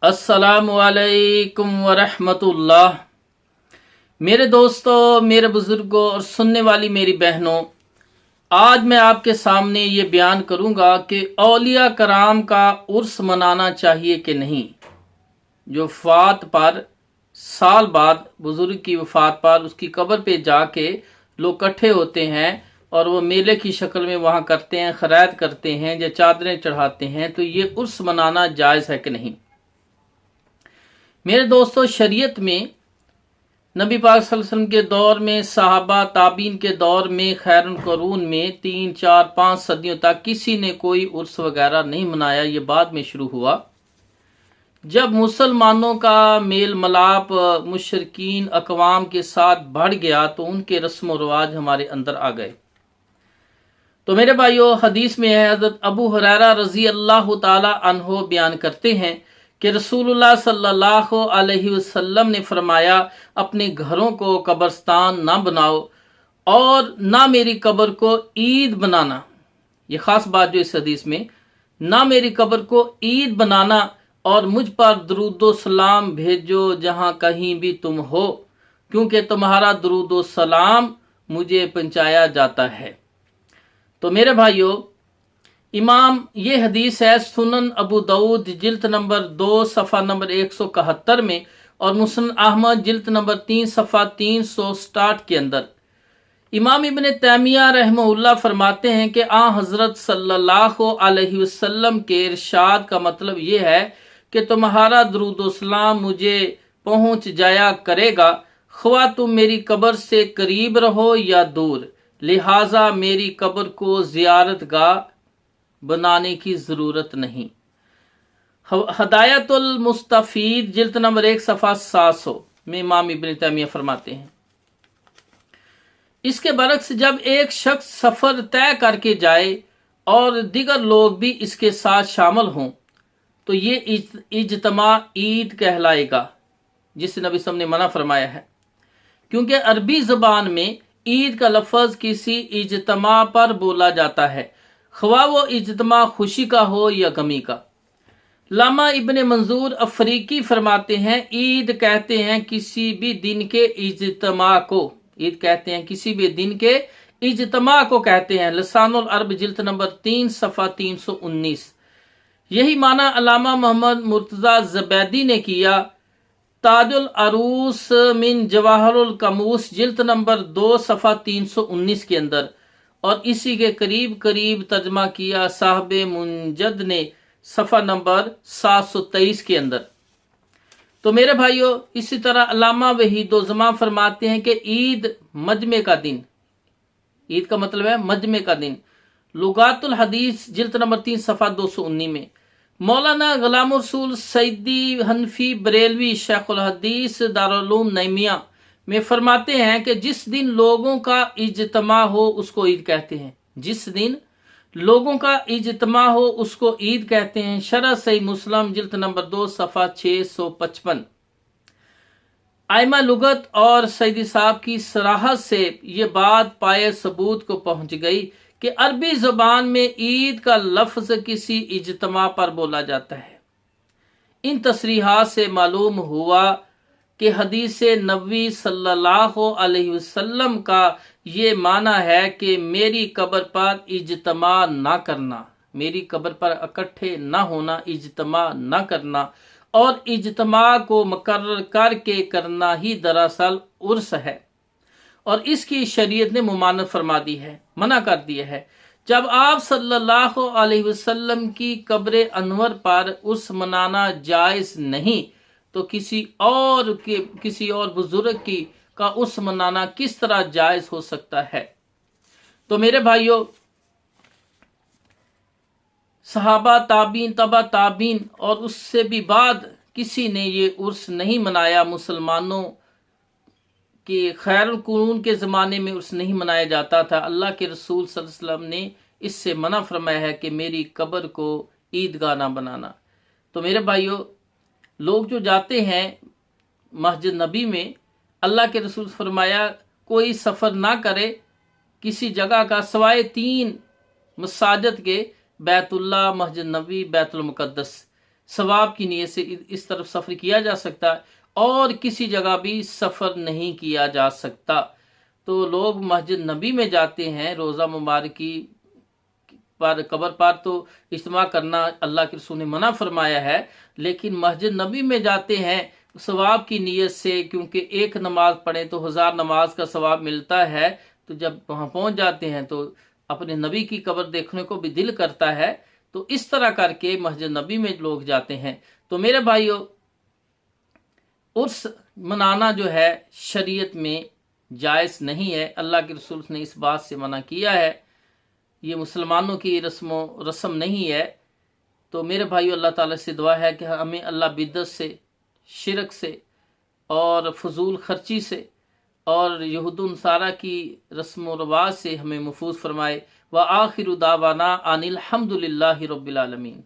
अस्सलामु अलैकुम वरहमतुल्लाह। मेरे दोस्तों, मेरे बुज़ुर्गों और सुनने वाली मेरी बहनों, आज मैं आपके सामने ये बयान करूँगा कि औलिया कराम का उर्स मनाना चाहिए कि नहीं। जो वफ़ात पर साल बाद बुज़ुर्ग की वफ़ात पर उसकी कब्र पे जाके लोग इकट्ठे होते हैं और वो मेले की शक्ल में वहाँ करते हैं, खैरात करते हैं या चादरें चढ़ाते हैं, तो ये उर्स मनाना जायज़ है कि नहीं। मेरे दोस्तों, शरीयत में नबी पाक सल्लल्लाहु अलैहि वसल्लम के दौर में, सहाबा ताबीन के दौर में, खैरुल कुरून में 3, 4, 5 सदियों तक किसी ने कोई उर्स वगैरह नहीं मनाया। ये बाद में शुरू हुआ जब मुसलमानों का मेल मलाप मुशरिकीन अकवाम के साथ बढ़ गया तो उनके रस्म व रवाज हमारे अंदर आ गए। तो मेरे भाइयों, हदीस में है, हज़रत अबू हुरैरा रज़ी अल्लाह ताला अन्हो बयान करते हैं कि रसूलुल्लाह सल्लल्लाहु अलैहि वसल्लम ने फरमाया, अपने घरों को कब्रस्तान ना बनाओ और ना मेरी कब्र को ईद बनाना। ये ख़ास बात जो इस हदीस में, ना मेरी कब्र को ईद बनाना और मुझ पर दरूदो सलाम भेजो जहाँ कहीं भी तुम हो, क्योंकि तुम्हारा दरूदो सलाम मुझे पहुँचाया जाता है। तो मेरे भाइयों, इमाम ये हदीस है सुनन अबू दाऊद जिल्द नंबर 2 सफ़ा नंबर 171 में और मुस्नद अहमद जिल्द नंबर 3 सफ़ा 360 के अंदर। इमाम इब्न तैमिया रहमहुल्लाह फरमाते हैं कि हज़रत सल्लल्लाहु अलैहि वसल्लम के इरशाद का मतलब ये है कि तुम्हारा दरूद व सलाम मुझे पहुँच जाया करेगा, ख्वा तुम मेरी कब्र से करीब रहो या दूर, लिहाजा मेरी कब्र को ज़ियारतगाह बनाने की ज़रूरत नहीं। हदायतुल मुस्तफीद जिल्द नंबर 1 सफ़ा 700 में इमाम इब्न तैमिया फरमाते हैं। इसके बरक्स जब एक शख्स सफ़र तय करके जाए और दिगर लोग भी इसके साथ शामिल हों तो ये इज्तिमा ईद कहलाएगा, जिसे नबी सल्लल्लाहु अलैहि वसल्लम ने मना फरमाया है, क्योंकि अरबी ज़बान में ईद का लफ्ज़ किसी इज्तिमा पर बोला जाता है, ख्वा वो इज्तिमा खुशी का हो या गमी का। लामा इब्न मंजूर अफरीकी फरमाते हैं, ईद कहते हैं किसी भी दिन के इज्तिमा को, ईद कहते हैं किसी भी दिन के इज्तिमा को कहते हैं। लसानुल अरब जिल्द नंबर 3 सफ़ा 319। यही माना अल्लामा मोहम्मद मुर्तज़ा ज़बैदी ने किया। ताजुल अरूस मिन जवाहरुल कमूस जिल्द नंबर 2 सफ़ा 319 के अंदर, और इसी के करीब करीब तर्जमा किया साहब मुंजद ने सफ़ा नंबर 723 के अंदर। तो मेरे भाइयों, इसी तरह अल्लामा वहीदुज़्ज़मान फरमाते हैं कि ईद मजमे का दिन, ईद का मतलब है मजमे का दिन। लुगातुल हदीस जिल्द नंबर 3 सफ़ा 219 में मौलाना गुलाम रसूल सईदी हनफी बरेलवी शेखुल हदीस दारुल उलूम नईमिया में फरमाते हैं कि जिस दिन लोगों का इज्तिमा हो उसको ईद कहते हैं, जिस दिन लोगों का इज्तिमा हो उसको ईद कहते हैं। शरह सही मुस्लिम जिल्द नंबर 2 सफ़ा 655। आइमा लुगत और सईदी साहब की सराहत से ये बात पाए सबूत को पहुंच गई कि अरबी ज़बान में ईद का लफ्ज़ किसी इज्तिमा पर बोला जाता है। इन तसरीहात से मालूम हुआ कि हदीस नबवी सल्लल्लाहु अलैहि वसल्लम का ये माना है कि मेरी कब्र पर इज्तिमा ना करना, मेरी कब्र पर इकट्ठे ना होना, इज्तिमा ना करना, और इज्तिमा को मुकर्रर करके करना ही दरअसल उर्स है, और इसकी शरीयत ने मुमानत फरमा दी है, मना कर दिया है। जब आप सल्लल्लाहु अलैहि वसल्लम की कब्र अनवर पर उर्स मनाना जायज़ नहीं तो किसी और बुजुर्ग की का उर्स मनाना किस तरह जायज़ हो सकता है। तो मेरे भाइयों, सहाबा ताबीन तबा ताबीन और उससे भी बाद किसी ने ये उर्स नहीं मनाया। मुसलमानों के खैरुल कुरून के ज़माने में उर्स नहीं मनाया जाता था। अल्लाह के रसूल सल्लल्लाहु अलैहि वसल्लम ने इससे मना फरमाया है कि मेरी कब्र को ईदगाह ना बनाना। तो मेरे भाइयों, लोग जो जाते हैं मस्जिद नबी में, अल्लाह के रसूल फरमाया कोई सफ़र ना करे किसी जगह का सवाए 3 मसाजिद के, बैतुल्लाह, मस्जिद नबी, बैतुल मुक़द्दस, ثواب کی نیت سے اس طرف سفر کیا جا سکتا ہے، اور کسی جگہ بھی سفر نہیں کیا جا سکتا۔ تو لوگ مسجد نبی میں جاتے ہیں روزہ مبارکی پر، قبر پر تو اجتماع کرنا اللہ کے رسول نے منع فرمایا ہے، لیکن مسجد نبی میں جاتے ہیں ثواب کی نیت سے، کیونکہ ایک نماز پڑھیں تو 1000 نماز کا ثواب ملتا ہے۔ تو جب وہاں پہنچ جاتے ہیں تو اپنے نبی کی قبر دیکھنے کو بھی دل کرتا ہے، تو اس طرح کر کے مسجد نبی میں لوگ جاتے ہیں۔ تو میرے بھائیو، عرس منانا جو ہے شریعت میں جائز نہیں ہے، اللہ کے رسول نے اس بات سے منع کیا ہے، یہ مسلمانوں کی رسم نہیں ہے۔ تو میرے بھائیو، اللہ تعالیٰ سے دعا ہے کہ ہمیں اللہ بدعت سے، شرک سے اور فضول خرچی سے اور یہود و نصارہ کی رسم و رواج سے ہمیں محفوظ فرمائے۔ وآخر دعوانا ان الحمد للہ رب العالمین۔